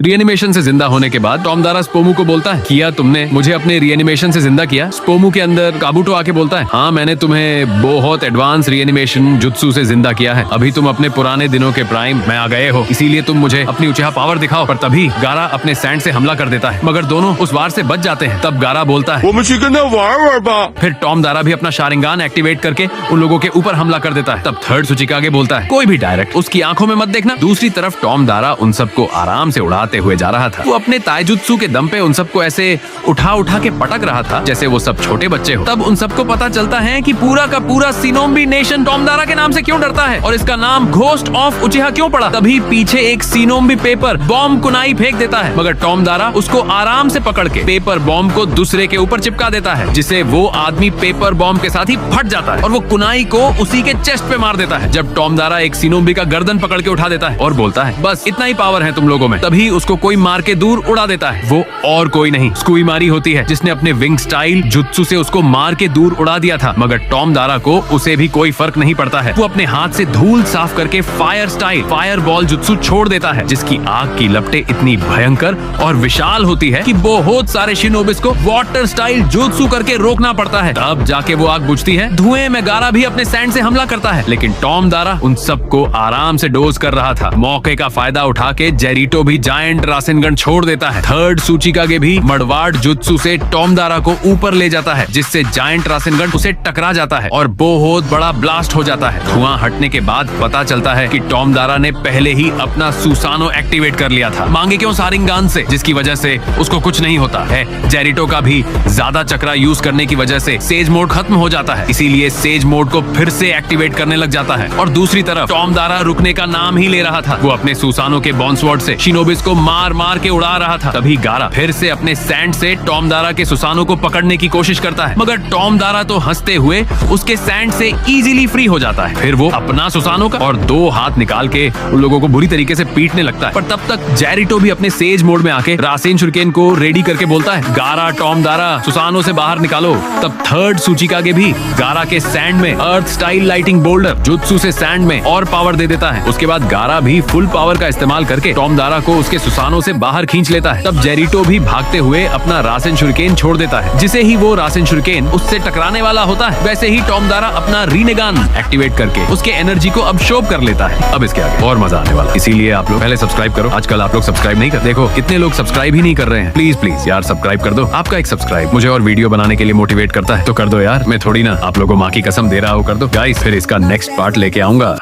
Reanimation से जिंदा होने के बाद टॉम दारा स्पोमू को बोलता है, किया तुमने मुझे अपने रीएनिमेशन से जिंदा किया। स्पोमू के अंदर काबूटो आके बोलता है, हाँ मैंने तुम्हें बहुत एडवांस रीएनिमेशन जुत्सु से जिंदा किया है। अभी तुम अपने पुराने दिनों के प्राइम में आ गए हो, इसीलिए तुम मुझे अपनी उचिहा पावर दिखाओ। पर तभी गारा अपने सैंड से हमला कर देता है, मगर दोनों उस वार से बच जाते हैं। तब गारा बोलता है, फिर टॉम दारा भी अपना शारिंगान एक्टिवेट करके उन लोगों के ऊपर हमला कर देता है। तब थर्ड सुचिकागे बोलता है, कोई भी डायरेक्ट उसकी आंखों में मत देखना। दूसरी तरफ टॉम दारा उन सबको आराम से उड़ाते हुए जा रहा था। वो अपने ताइजुत्सु के दम पे उन सबको ऐसे उठा उठा के पटक रहा था जैसे वो सब छोटे बच्चे हो। तब उन सबको पता चलता है कि पूरा का पूरा सिनोम्बी नेशन टॉम दारा के नाम से क्यों डरता है और इसका नाम घोस्ट ऑफ उचिहा क्यों पड़ा। तभी पीछे एक सिनोम्बी पेपर बॉम्ब कुनाई फेंक देता है, मगर टॉम दारा उसको आराम से पकड़ के पेपर बॉम्ब को दूसरे के ऊपर चिपका देता है, जिसे वो आदमी पेपर बॉम्ब के साथ ही फट जाता है और वो कुनाई को उसी के चेस्ट पे मार देता है। जब टॉम दारा एक सिनोम्बी का गर्दन पकड़ के उठा देता है और बोलता है, बस इतना ही पावर है तुम लोगों में। तभी उसको कोई मार के दूर उड़ा देता है। वो और कोई नहीं, स्कुईमारी होती है, जिसने अपने विंग स्टाइल जुत्सु से उसको मार के दूर उड़ा दिया था। मगर टॉम दारा को उसे भी कोई फर्क नहीं पड़ता है। वो अपने हाथ से धूल साफ करके fire style fire ball jutsu छोड़ देता है, जिसकी आग की लपटें इतनी भयंकर और विशाल होती है कि बहुत सारे शिनोबिस को वाटर स्टाइल जुत्सु करके रोकना पड़ता है। तब जाके वो आग बुझती है। धुएं में गारा भी अपने सैंड से हमला करता है, लेकिन टॉम दारा उन सबको आराम से डोज कर रहा था। मौके का फायदा उठा के जेरिटो भी जायंट रासेनगन छोड़ देता है। थर्ड सुचिकागे भी मड़वाड़ जुत्सु से टॉम दारा को ऊपर ले जाता है, जिससे जायंट रासेनगन उसे टकरा जाता है और बहुत बड़ा ब्लास्ट हो जाता है। धुआं हटने के बाद पता चलता है कि टॉम दारा ने पहले ही अपना सुसानो एक्टिवेट कर लिया था, मांगे क्यों सारिंगान से, जिसकी वजह से उसको कुछ नहीं होता है। जेरिटो का भी ज्यादा चक्रा यूज करने की वजह से सेज मोड खत्म हो जाता है, इसीलिए सेज मोड को फिर से एक्टिवेट करने लग जाता है। और दूसरी तरफ टॉम दारा रुकने का नाम ही ले रहा था। वो अपने सुसानो के बॉन्सवर्ड से शिनोबिस को मार मार के उड़ा रहा था। तभी गारा फिर से अपने सैंड से टॉम दारा के सुसानो को पकड़ने की कोशिश करता है, मगर टॉम दारा तो हंसते हुए उसके सैंड से इजीली फ्री हो जाता है। फिर वो अपना सुसानो का और दो हाथ निकाल के उन लोगों को बुरी तरीके से पीटने लगता है। पर तब तक जेरिटो भी अपने सेज मोड में आके रासेन शुरिकेन को रेडी करके बोलता है, गारा टॉम दारा सुसानो से बाहर निकालो। तब थर्ड सुचिकागे भी गारा के सैंड में अर्थ स्टाइल लाइटिंग बोल्डर जुत्सु से सैंड में और पावर दे देता है। उसके बाद गारा भी फुल पावर का इस्तेमाल करके टॉम दारा को उसके सुसानो से बाहर खींच लेता है। तब जेरिटो भी भागते हुए अपना रासेन शुरिकेन छोड़ देता है। जिसे ही वो रासेन शुरिकेन उससे टकराने वाला होता है, वैसे ही टॉम दारा अपना रीनेगान एक्टिवेट करके उसके एनर्जी को अब्सॉर्ब कर लेता है। अब इसके आगे और मजा आने वाला, इसीलिए आप लोग पहले सब्सक्राइब करो। आजकल आप लोग सब्सक्राइब नहीं कर, देखो कितने लोग सब्सक्राइब ही नहीं कर रहे हैं। प्लीज प्लीज यार सब्सक्राइब कर दो। आपका एक सब्सक्राइब मुझे और वीडियो बनाने के लिए मोटिवेट करता है, तो कर दो यार। मैं थोड़ी ना आप लोगों को माँ की कसम दे रहा हूँ, कर दो गाइस। फिर इसका नेक्स्ट पार्ट लेके आऊंगा।